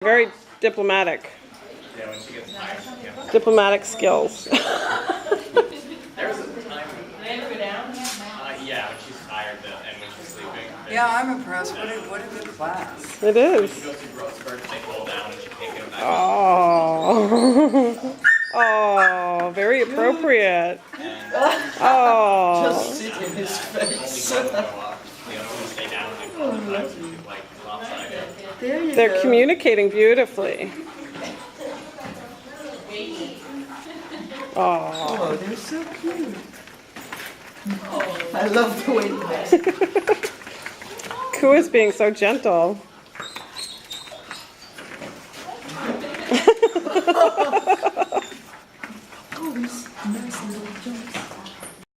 Very diplomatic. Yeah, when she gets tired, she can't. Diplomatic skills. There's a time yeah, when she's tired and when she's sleeping. Yeah, I'm impressed. What a good class. It She is. goes through growth spurts, they fall down and she can't get them back. Oh. Oh, very appropriate. Oh. Just sit in his face. Only one go up. The other one stay down like all the time, so she's like lopsided. There you They're go. communicating beautifully. Oh. Oh, they're so cute. I love the way you Ku is being so gentle. Oh, these nice little jumps.